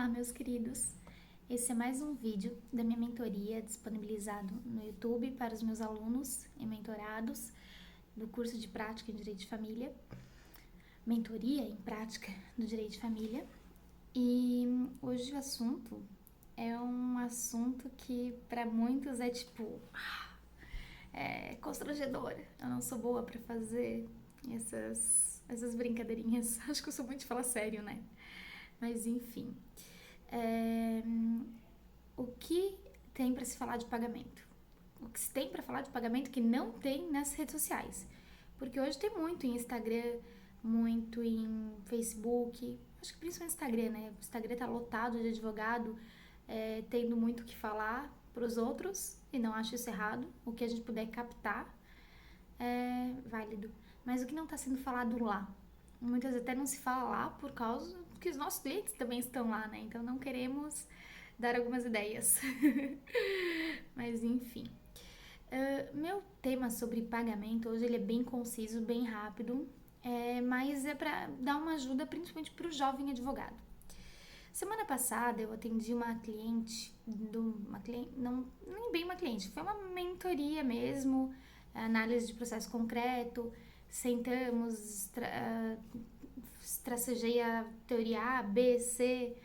Olá, meus queridos! Esse é mais um vídeo da minha mentoria disponibilizado no YouTube para os meus alunos e mentorados do curso de Prática em Direito de Família, Mentoria em Prática do Direito de Família. E hoje o assunto é um assunto que para muitos é é constrangedor. Eu não sou boa para fazer essas brincadeirinhas. Acho que eu sou muito de falar sério, né? Mas enfim, o que tem para se falar de pagamento? O que se tem para falar de pagamento que não tem nas redes sociais? Porque hoje tem muito em Instagram, muito em Facebook, acho que principalmente Instagram, né? O Instagram tá lotado de advogado tendo muito o que falar para os outros, e não acho isso errado. O que a gente puder captar é válido. Mas o que não está sendo falado lá? Muitas vezes até não se fala lá por causa que os nossos clientes também estão lá, né? Então não queremos dar algumas ideias. Mas enfim. Meu tema sobre pagamento hoje ele é bem conciso, bem rápido, mas é para dar uma ajuda principalmente para o jovem advogado. Semana passada eu atendi uma cliente, não nem bem uma cliente, foi uma mentoria mesmo, análise de processo concreto, sentamos, tracejei a teoria A, B, C,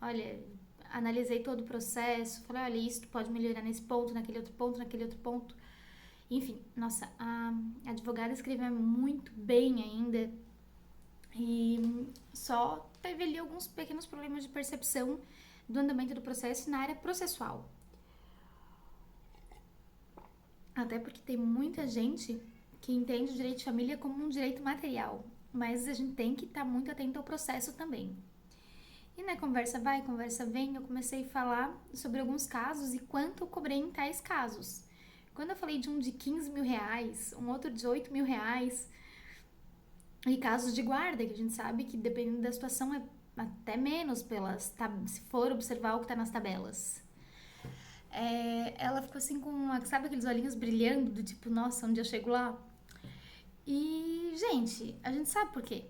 olha, analisei todo o processo, falei, olha, isso pode melhorar nesse ponto, naquele outro ponto. Enfim, nossa, a advogada escreveu muito bem ainda e só teve ali alguns pequenos problemas de percepção do andamento do processo na área processual. Até porque tem muita gente que entende o direito de família como um direito material, mas a gente tem que estar muito atento ao processo também. E na conversa vai, conversa vem, eu comecei a falar sobre alguns casos e quanto eu cobrei em tais casos. Quando eu falei de um de 15 mil reais, um outro de 8 mil reais, e casos de guarda, que a gente sabe que dependendo da situação é até menos se for observar o que está nas tabelas. Ela ficou assim sabe aqueles olhinhos brilhando do tipo, nossa, onde eu chego lá? E, gente, a gente sabe por quê.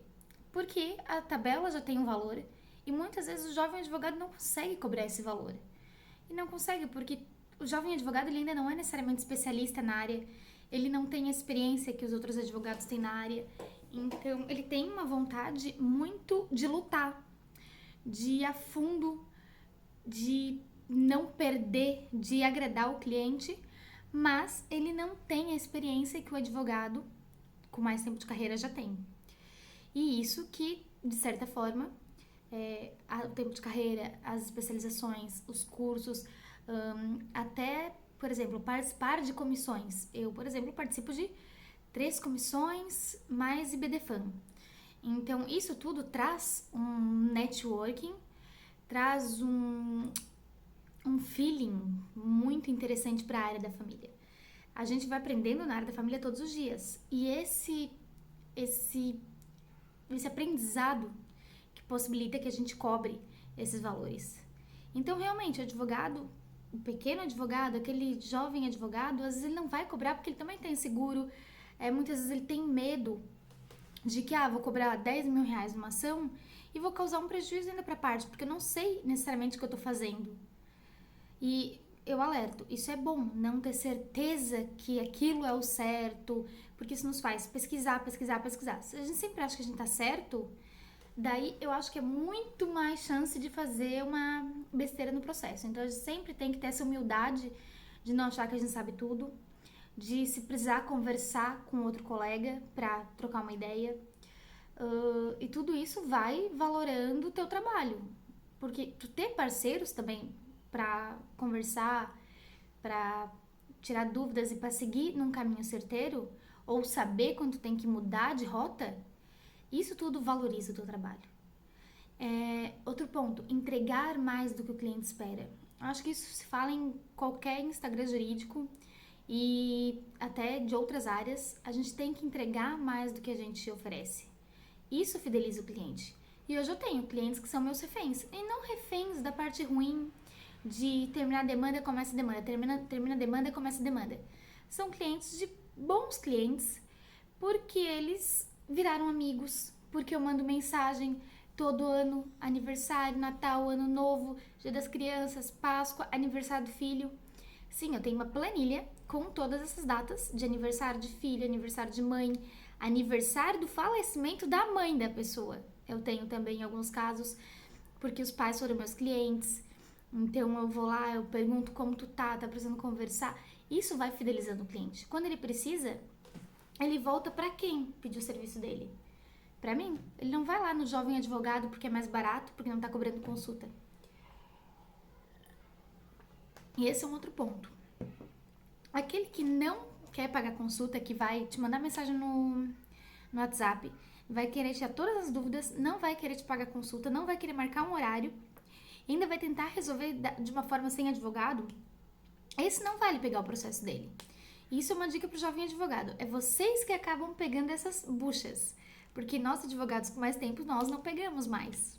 Porque a tabela já tem um valor e muitas vezes o jovem advogado não consegue cobrar esse valor. E não consegue porque o jovem advogado ele ainda não é necessariamente especialista na área, ele não tem a experiência que os outros advogados têm na área. Então, ele tem uma vontade muito de lutar, de ir a fundo, de não perder, de agradar o cliente, mas ele não tem a experiência que o advogado com mais tempo de carreira já tem. E isso que, de certa forma, o tempo de carreira, as especializações, os cursos, até, por exemplo, participar de comissões. Eu, por exemplo, participo de 3 comissões mais IBDFAM. Então, isso tudo traz um networking, traz um feeling muito interessante para a área da família. A gente vai aprendendo na área da família todos os dias. E esse aprendizado que possibilita que a gente cobre esses valores. Então, realmente, o pequeno advogado, aquele jovem advogado, às vezes ele não vai cobrar porque ele também está inseguro. Muitas vezes ele tem medo de que, vou cobrar 10 mil reais numa ação e vou causar um prejuízo ainda para a parte, porque eu não sei necessariamente o que eu estou fazendo. E eu alerto, isso é bom, não ter certeza que aquilo é o certo, porque isso nos faz pesquisar. Se a gente sempre acha que a gente tá certo, daí eu acho que é muito mais chance de fazer uma besteira no processo. Então a gente sempre tem que ter essa humildade de não achar que a gente sabe tudo, de se precisar conversar com outro colega para trocar uma ideia. E tudo isso vai valorando o teu trabalho, porque tu ter parceiros também para conversar, para tirar dúvidas e para seguir num caminho certeiro, ou saber quando tem que mudar de rota, isso tudo valoriza o teu trabalho. Outro ponto, entregar mais do que o cliente espera. Acho que isso se fala em qualquer Instagram jurídico e até de outras áreas. A gente tem que entregar mais do que a gente oferece. Isso fideliza o cliente. E hoje eu tenho clientes que são meus reféns, e não reféns da parte ruim de terminar a demanda, começa a demanda, termina a demanda, começa a demanda. São bons clientes, porque eles viraram amigos, porque eu mando mensagem, todo ano, aniversário, Natal, Ano Novo, Dia das Crianças, Páscoa, aniversário do filho. Sim, eu tenho uma planilha com todas essas datas de aniversário de filho, aniversário de mãe, aniversário do falecimento da mãe da pessoa. Eu tenho também em alguns casos, porque os pais foram meus clientes. Então eu vou lá, eu pergunto como tu tá precisando conversar. Isso vai fidelizando o cliente. Quando ele precisa, ele volta para quem pediu o serviço dele? Para mim. Ele não vai lá no jovem advogado porque é mais barato, porque não tá cobrando consulta. E esse é um outro ponto. Aquele que não quer pagar consulta, que vai te mandar mensagem no WhatsApp, vai querer tirar todas as dúvidas, não vai querer te pagar consulta, não vai querer marcar um horário, ainda vai tentar resolver de uma forma sem advogado, esse não vale pegar o processo dele. Isso é uma dica pro jovem advogado. É vocês que acabam pegando essas buchas. Porque nós, advogados com mais tempo, nós não pegamos mais.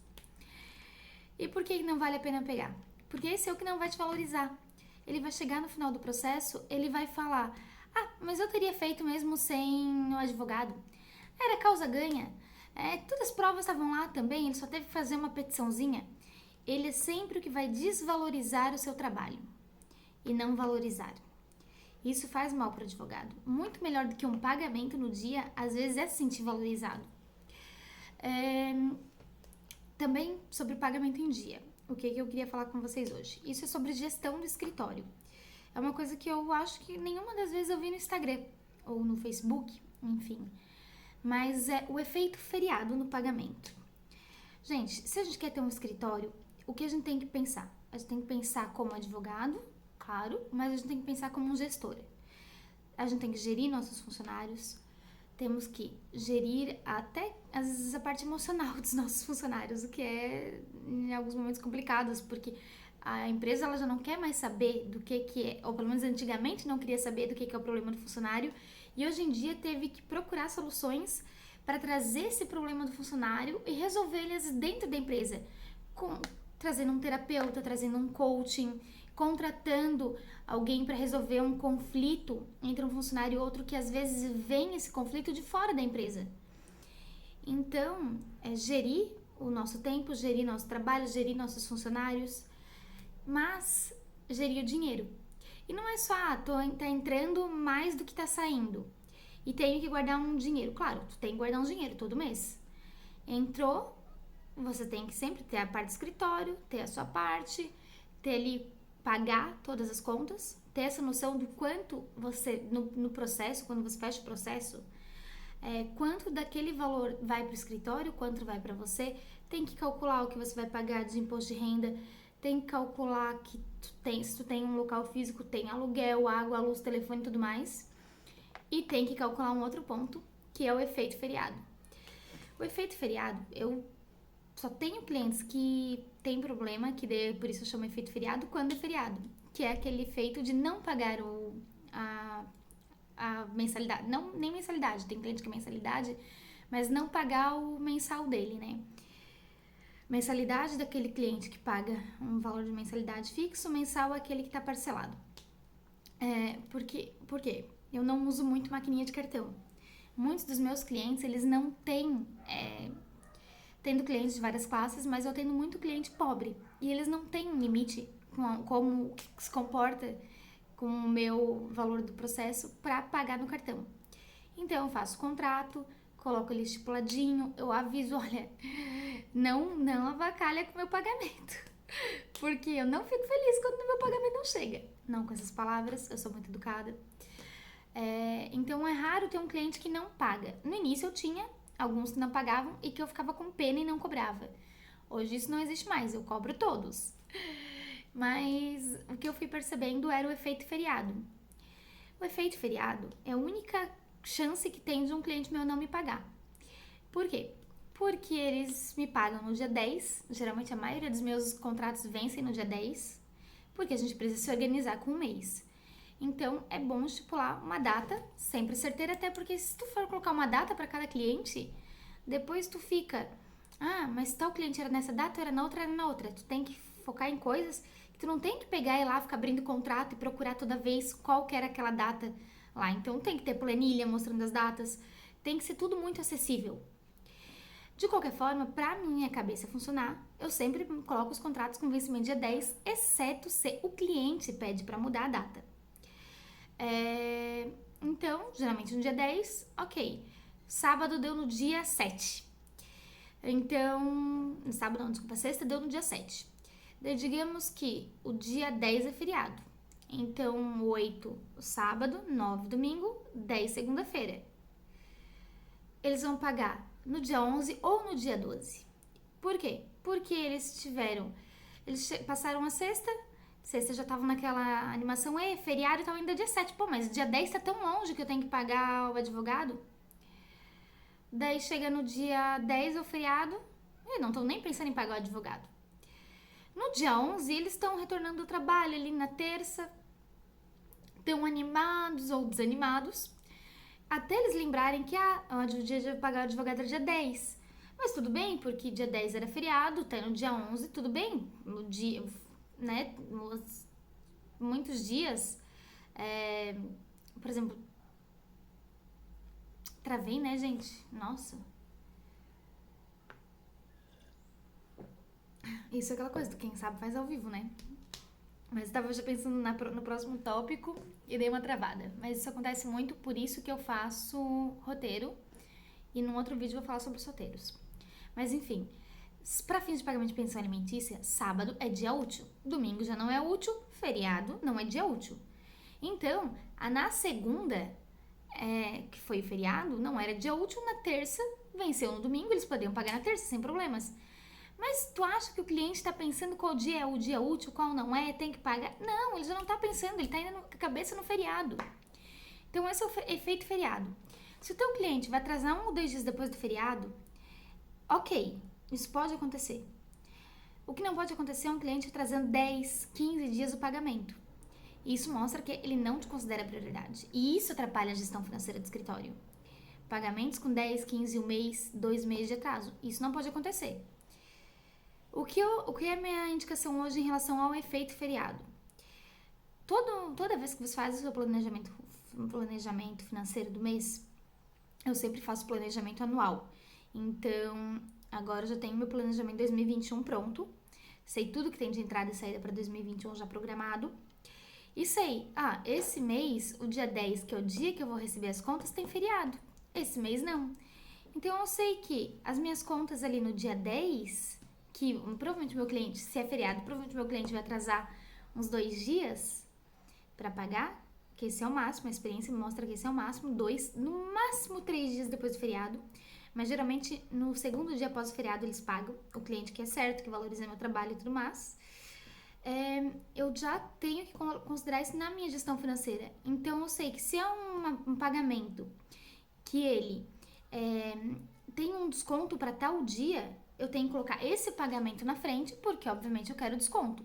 E por que não vale a pena pegar? Porque esse é o que não vai te valorizar. Ele vai chegar no final do processo, ele vai falar: ah, mas eu teria feito mesmo sem o advogado. Era causa ganha. Todas as provas estavam lá também, ele só teve que fazer uma petiçãozinha. Ele é sempre o que vai desvalorizar o seu trabalho e não valorizar. Isso faz mal para o advogado. Muito melhor do que um pagamento no dia, às vezes é se sentir valorizado. Também sobre pagamento em dia. O que eu queria falar com vocês hoje? Isso é sobre gestão do escritório. É uma coisa que eu acho que nenhuma das vezes eu vi no Instagram ou no Facebook, enfim. Mas é o efeito feriado no pagamento. Gente, se a gente quer ter um escritório, o que a gente tem que pensar? A gente tem que pensar como advogado, claro, mas a gente tem que pensar como um gestor. A gente tem que gerir nossos funcionários, temos que gerir até, às vezes, a parte emocional dos nossos funcionários, o que é, em alguns momentos, complicados, porque a empresa ela já não quer mais saber do que é, ou pelo menos antigamente não queria saber do que é o problema do funcionário, e hoje em dia teve que procurar soluções para trazer esse problema do funcionário e resolver eles dentro da empresa, trazendo um terapeuta, trazendo um coaching, contratando alguém para resolver um conflito entre um funcionário e outro, que às vezes vem esse conflito de fora da empresa. Então, é gerir o nosso tempo, gerir nosso trabalho, gerir nossos funcionários, mas gerir o dinheiro. E não é só, tá entrando mais do que tá saindo e tenho que guardar um dinheiro. Claro, tu tem que guardar um dinheiro todo mês. Entrou, você tem que sempre ter a parte do escritório, ter a sua parte, ter ali, pagar todas as contas, ter essa noção do quanto você, no processo, quando você fecha o processo, quanto daquele valor vai para o escritório, quanto vai para você, tem que calcular o que você vai pagar de imposto de renda, tem que calcular que se tu tem um local físico, tem aluguel, água, luz, telefone e tudo mais, e tem que calcular um outro ponto, que é o efeito feriado. O efeito feriado, eu só tenho clientes que tem problema, por isso eu chamo efeito feriado, quando é feriado, que é aquele efeito de não pagar a mensalidade, não, nem mensalidade, tem cliente que é mensalidade, mas não pagar o mensal dele, né? Mensalidade daquele cliente que paga um valor de mensalidade fixo, mensal é aquele que está parcelado. Por quê? Eu não uso muito maquininha de cartão. Muitos dos meus clientes, eles não têm... tendo clientes de várias classes, mas eu tenho muito cliente pobre. E eles não têm um limite como se comporta com o meu valor do processo para pagar no cartão. Então eu faço contrato, coloco ele estipuladinho, eu aviso, olha, não avacalha com o meu pagamento. Porque eu não fico feliz quando o meu pagamento não chega. Não com essas palavras, eu sou muito educada. Então é raro ter um cliente que não paga. No início eu tinha alguns que não pagavam e que eu ficava com pena e não cobrava. Hoje isso não existe mais, eu cobro todos. Mas o que eu fui percebendo era o efeito feriado. O efeito feriado é a única chance que tem de um cliente meu não me pagar. Por quê? Porque eles me pagam no dia 10, geralmente a maioria dos meus contratos vencem no dia 10, porque a gente precisa se organizar com um mês. Então, é bom estipular uma data, sempre certeira, até porque se tu for colocar uma data para cada cliente, depois tu fica, mas tal cliente era nessa data, era na outra. Tu tem que focar em coisas que tu não tem que pegar e lá ficar abrindo contrato e procurar toda vez qual que era aquela data lá. Então, tem que ter planilha mostrando as datas, tem que ser tudo muito acessível. De qualquer forma, para minha cabeça funcionar, eu sempre coloco os contratos com vencimento dia 10, exceto se o cliente pede para mudar a data. Então, geralmente no dia 10, ok. Sábado deu no dia 7. Então, sábado não, desculpa, sexta deu no dia 7. Daí digamos que o dia 10 é feriado. Então, 8 sábado, 9 domingo, 10 segunda-feira. Eles vão pagar no dia 11 ou no dia 12. Por quê? Porque eles passaram a sexta já estavam naquela animação, feriado, então ainda é dia 7. Pô, mas dia 10 tá tão longe que eu tenho que pagar o advogado. Daí chega no dia 10 o feriado, e não estão nem pensando em pagar o advogado. No dia 11, eles estão retornando do trabalho ali na terça, estão animados ou desanimados, até eles lembrarem que o dia de pagar o advogado era dia 10. Mas tudo bem, porque dia 10 era feriado, tá no dia 11, tudo bem. No dia, né, muitos dias, por exemplo, travei, né, gente? Nossa. Isso é aquela coisa, quem sabe faz ao vivo, né? Mas eu tava já pensando no próximo tópico e dei uma travada. Mas isso acontece muito, por isso que eu faço roteiro. E num outro vídeo eu vou falar sobre os roteiros. Mas enfim, para fins de pagamento de pensão alimentícia, sábado é dia útil. Domingo já não é útil, feriado não é dia útil. Então, na segunda, que foi feriado, não era dia útil, na terça, venceu no domingo, eles poderiam pagar na terça, sem problemas. Mas tu acha que o cliente está pensando qual dia é o dia útil, qual não é, tem que pagar? Não, ele já não está pensando, ele está indo com a cabeça no feriado. Então, esse é o efeito feriado. Se o teu cliente vai atrasar 1 ou 2 dias depois do feriado, ok, isso pode acontecer. O que não pode acontecer é um cliente atrasando 10, 15 dias o pagamento. Isso mostra que ele não te considera prioridade. E isso atrapalha a gestão financeira do escritório. Pagamentos com 10, 15, 1 mês, 2 meses de atraso. Isso não pode acontecer. O que é a minha indicação hoje em relação ao efeito feriado? Toda vez que você faz o seu planejamento financeiro do mês, eu sempre faço planejamento anual. Então, agora eu já tenho meu planejamento 2021 pronto. Sei tudo que tem de entrada e saída para 2021 já programado. E sei, esse mês, o dia 10, que é o dia que eu vou receber as contas, tem feriado. Esse mês não. Então, eu sei que as minhas contas ali no dia 10, que provavelmente meu cliente, se é feriado, provavelmente meu cliente vai atrasar uns 2 dias para pagar, que esse é o máximo, a experiência me mostra que esse é o máximo, 2, no máximo 3 dias depois do feriado. Mas geralmente no segundo dia após o feriado eles pagam, o cliente que é certo, que valoriza meu trabalho e tudo mais. Eu já tenho que considerar isso na minha gestão financeira. Então eu sei que se é um pagamento que ele tem um desconto para tal dia, eu tenho que colocar esse pagamento na frente, porque obviamente eu quero desconto.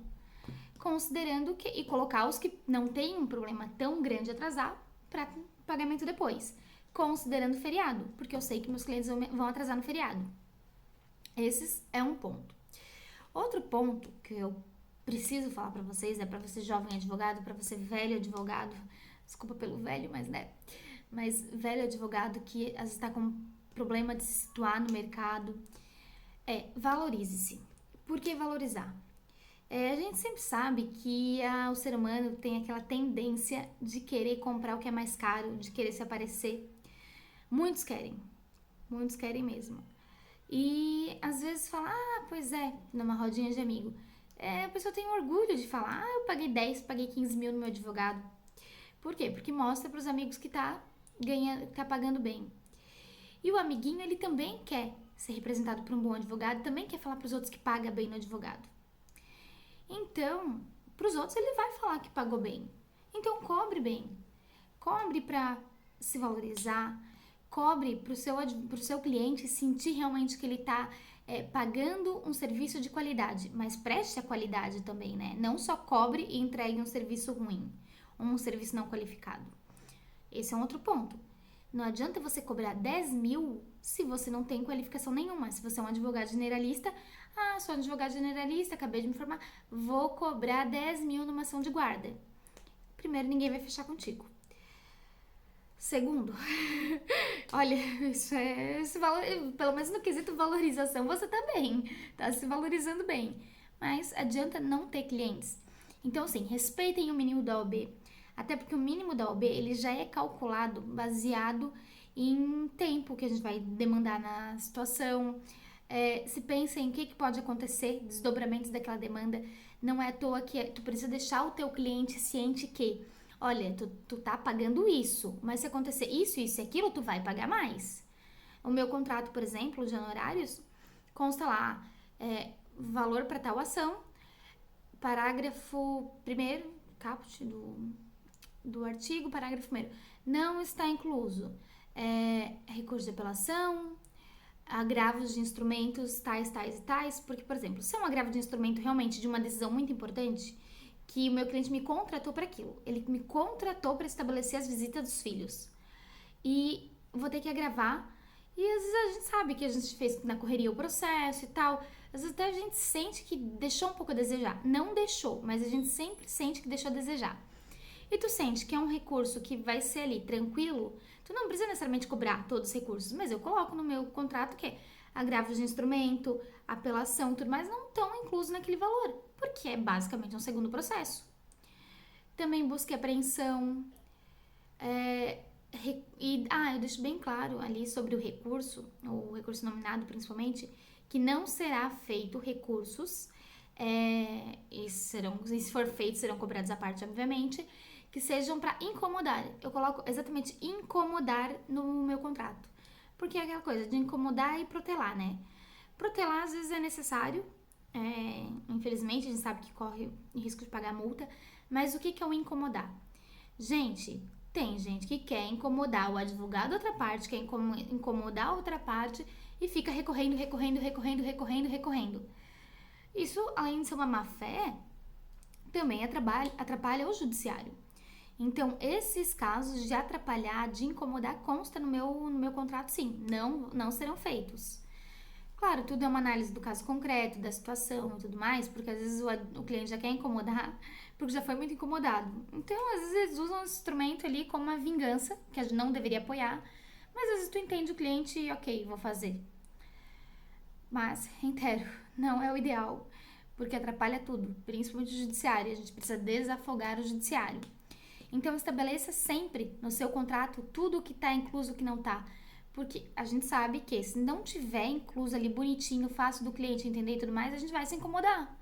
Considerando que, e colocar os que não tem um problema tão grande atrasar para pagamento depois. Considerando feriado, porque eu sei que meus clientes vão atrasar no feriado. Esse é um ponto. Outro ponto que eu preciso falar para vocês, para você jovem advogado, para você velho advogado, desculpa pelo velho, mas velho advogado que às vezes está com problema de se situar no mercado, valorize-se. Por que valorizar? A gente sempre sabe que o ser humano tem aquela tendência de querer comprar o que é mais caro, de querer se aparecer. Muitos querem mesmo. E às vezes fala, pois é, numa rodinha de amigo. A pessoa tem orgulho de falar, eu paguei 10, paguei 15 mil no meu advogado. Por quê? Porque mostra para os amigos que tá pagando bem. E o amiguinho, ele também quer ser representado por um bom advogado, também quer falar para os outros que paga bem no advogado. Então, para os outros ele vai falar que pagou bem. Então, cobre bem. Cobre para se valorizar. Cobre para o seu cliente sentir realmente que ele está pagando um serviço de qualidade. Mas preste a qualidade também, né? Não só cobre e entregue um serviço ruim. Um serviço não qualificado. Esse é um outro ponto. Não adianta você cobrar 10 mil se você não tem qualificação nenhuma. Se você é um advogado generalista, sou advogado generalista, acabei de me formar, vou cobrar 10 mil numa ação de guarda. Primeiro, ninguém vai fechar contigo. Segundo, olha, pelo menos no quesito valorização, você tá bem, tá se valorizando bem. Mas adianta não ter clientes. Então, assim, respeitem o mínimo da OB. Até porque o mínimo da OB, ele já é calculado baseado em tempo que a gente vai demandar na situação. Se pensa em o que pode acontecer, desdobramentos daquela demanda. Não é à toa que tu precisa deixar o teu cliente ciente que, olha, tu tá pagando isso, mas se acontecer isso, isso e aquilo, tu vai pagar mais. O meu contrato, por exemplo, de honorários, consta lá, valor para tal ação, parágrafo 1º, caput do artigo, parágrafo 1º, não está incluso recurso de apelação, agravos de instrumentos tais e tais, porque, por exemplo, se é um agravo de instrumento realmente de uma decisão muito importante, que o meu cliente me contratou para aquilo, ele me contratou para estabelecer as visitas dos filhos, e vou ter que agravar, e às vezes a gente sabe que a gente fez na correria o processo e tal, às vezes até a gente sente que deixou um pouco a desejar, não deixou, mas a gente sempre sente que deixou a desejar. E tu sente que é um recurso que vai ser ali tranquilo, tu não precisa necessariamente cobrar todos os recursos, mas eu coloco no meu contrato que agravos de instrumento, apelação e tudo mais não estão inclusos naquele valor, porque é basicamente um segundo processo. Também busca e apreensão. Eu deixo bem claro ali sobre o recurso nominado principalmente, que não será feito recursos, e se for feito, serão cobrados à parte, obviamente, que sejam para incomodar. Eu coloco exatamente incomodar no meu contrato. Porque é aquela coisa de incomodar e protelar, né? Protelar às vezes é necessário, infelizmente a gente sabe que corre risco de pagar multa, mas o que é o incomodar? Gente, tem gente que quer incomodar o advogado da outra parte, quer incomodar a outra parte e fica recorrendo. Isso, além de ser uma má fé, também atrapalha o judiciário. Então, esses casos de atrapalhar, de incomodar, consta no meu contrato, sim, não serão feitos. Claro, tudo é uma análise do caso concreto, da situação e tudo mais, porque às vezes o cliente já quer incomodar, porque já foi muito incomodado. Então, às vezes eles usam esse instrumento ali como uma vingança, que a gente não deveria apoiar, mas às vezes tu entende o cliente e ok, vou fazer. Mas, reitero, não é o ideal, porque atrapalha tudo, principalmente o judiciário, a gente precisa desafogar o judiciário. Então, estabeleça sempre no seu contrato tudo o que está incluso e o que não está. Porque a gente sabe que se não tiver incluso ali bonitinho, fácil do cliente entender e tudo mais, a gente vai se incomodar.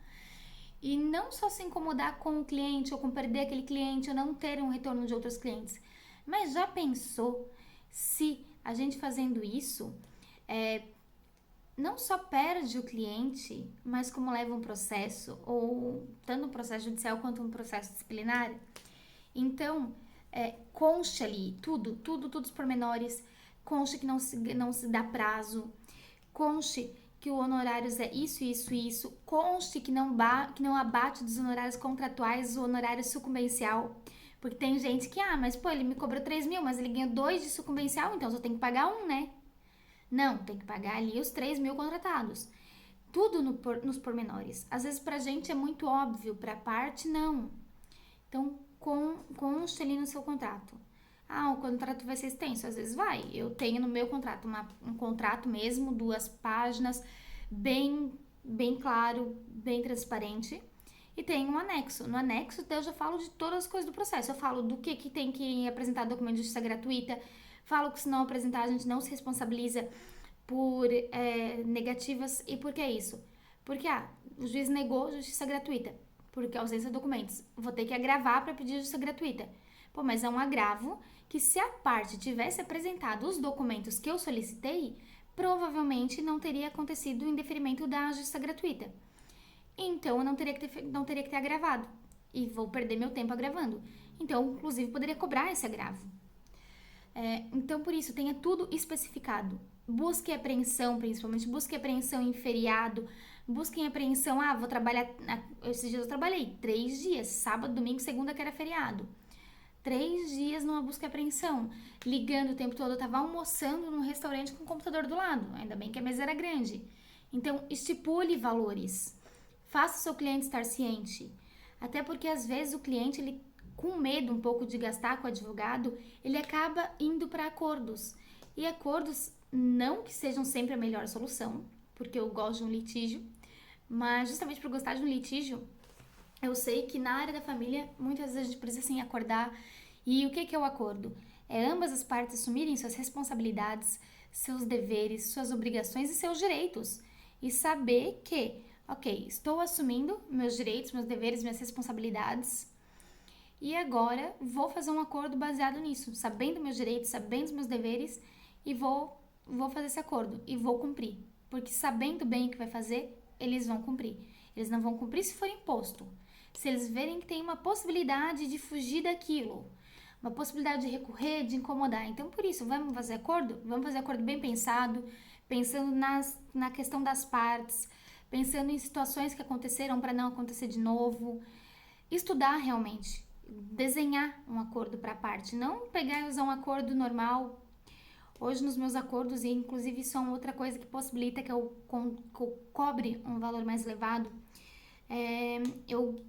E não só se incomodar com o cliente, ou com perder aquele cliente, ou não ter um retorno de outros clientes. Mas já pensou se a gente fazendo isso, não só perde o cliente, mas como leva um processo, ou tanto um processo judicial quanto um processo disciplinar? Então, conste ali tudo os pormenores, conste que não se dá prazo, conste que o honorários é isso, conste que não abate dos honorários contratuais o honorário sucumbencial, porque tem gente que, mas pô, ele me cobrou 3 mil, mas ele ganhou 2 de sucumbencial, então só tem que pagar 1, né? Não, tem que pagar ali os 3 mil contratados. Tudo nos pormenores. Às vezes pra gente é muito óbvio, pra parte não. Então, conste ali no seu contrato. O contrato vai ser extenso? Às vezes vai. Eu tenho no meu contrato um contrato mesmo, 2 páginas, bem claro, bem transparente. E tem um anexo. No anexo, eu já falo de todas as coisas do processo. Eu falo do que tem que apresentar documento de justiça gratuita. Falo que se não apresentar, a gente não se responsabiliza por negativas. E por que isso? Porque, o juiz negou justiça gratuita. Porque ausência de documentos. Vou ter que agravar para pedir justiça gratuita. Pô, mas é um agravo que se a parte tivesse apresentado os documentos que eu solicitei, provavelmente não teria acontecido o indeferimento da justiça gratuita. Então, eu não teria que ter agravado. E vou perder meu tempo agravando. Então, inclusive, poderia cobrar esse agravo. Então, por isso, tenha tudo especificado. Busque apreensão, principalmente. Busque apreensão em feriado. Busquem apreensão. Vou trabalhar... Esses dias eu trabalhei 3 dias. Sábado, domingo, segunda, que era feriado. 3 dias numa busca e apreensão. Ligando o tempo todo. Eu tava almoçando num restaurante com o computador do lado. Ainda bem que a mesa era grande. Então, estipule valores. Faça o seu cliente estar ciente. Até porque, às vezes, o cliente, ele com medo um pouco de gastar com o advogado, ele acaba indo para acordos. E acordos não que sejam sempre a melhor solução, porque eu gosto de um litígio, mas justamente por gostar de um litígio, eu sei que na área da família, muitas vezes a gente precisa sim acordar. E o que é o acordo? É ambas as partes assumirem suas responsabilidades, seus deveres, suas obrigações e seus direitos. E saber que, ok, estou assumindo meus direitos, meus deveres, minhas responsabilidades. E agora vou fazer um acordo baseado nisso, sabendo meus direitos, sabendo os meus deveres, e vou fazer esse acordo e vou cumprir. Porque sabendo bem o que vai fazer, eles vão cumprir. Eles não vão cumprir se for imposto. Se eles verem que tem uma possibilidade de fugir daquilo, uma possibilidade de recorrer, de incomodar. Então, por isso, vamos fazer acordo? Vamos fazer acordo bem pensado, pensando na questão das partes, pensando em situações que aconteceram para não acontecer de novo. Estudar realmente, desenhar um acordo para a parte, não pegar e usar um acordo normal. Hoje nos meus acordos, e inclusive isso é uma outra coisa que possibilita que eu cobre um valor mais elevado, eu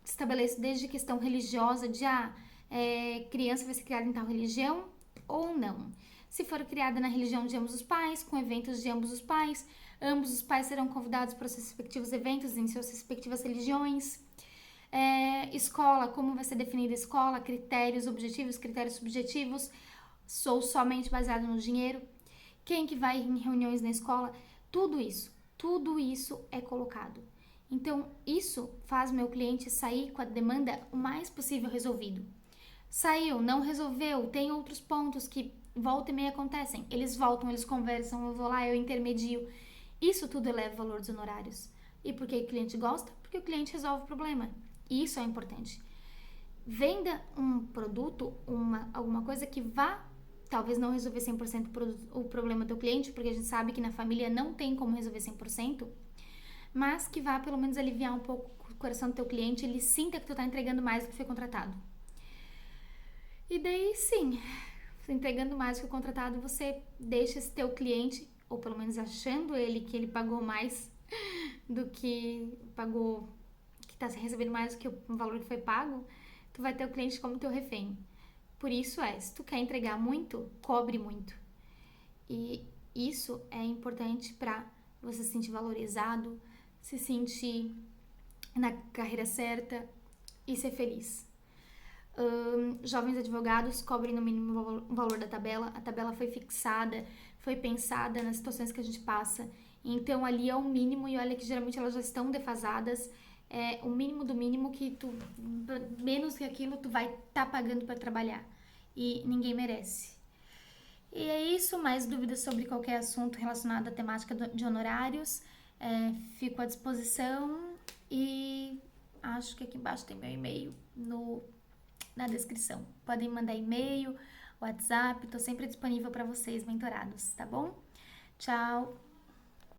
estabeleço desde questão religiosa de criança vai ser criada em tal religião ou não. Se for criada na religião de ambos os pais, com eventos de ambos os pais serão convidados para os seus respectivos eventos em suas respectivas religiões. Escola, como vai ser definida a escola, critérios objetivos, critérios subjetivos, sou somente baseado no dinheiro, quem que vai em reuniões na escola, tudo isso é colocado. Então, isso faz meu cliente sair com a demanda o mais possível resolvido. Saiu, não resolveu, tem outros pontos que volta e meia acontecem. Eles voltam, eles conversam, eu vou lá, eu intermedio. Isso tudo eleva o valor dos honorários. E por que o cliente gosta? Porque o cliente resolve o problema. E isso é importante. Venda um produto, alguma coisa que vá, talvez não resolver 100% o problema do cliente, porque a gente sabe que na família não tem como resolver 100%, mas que vá pelo menos aliviar um pouco o coração do teu cliente, ele sinta que tu tá entregando mais do que foi contratado. E daí sim, entregando mais do que o contratado, você deixa esse teu cliente, ou pelo menos achando ele que ele pagou mais do que pagou, que tá recebendo mais do que o valor que foi pago, tu vai ter o cliente como teu refém. Por isso se tu quer entregar muito, cobre muito. E isso é importante para você se sentir valorizado, se sentir na carreira certa e ser feliz. Jovens advogados cobrem no mínimo o valor da tabela. A tabela foi fixada, foi pensada nas situações que a gente passa. Então ali é o mínimo, e olha que geralmente elas já estão defasadas. É o mínimo do mínimo, que menos que aquilo tu vai estar pagando para trabalhar. E ninguém merece. E é isso, mais dúvidas sobre qualquer assunto relacionado à temática de honorários, fico à disposição, e acho que aqui embaixo tem meu e-mail na descrição. Podem mandar e-mail, WhatsApp, estou sempre disponível para vocês, mentorados, tá bom? Tchau!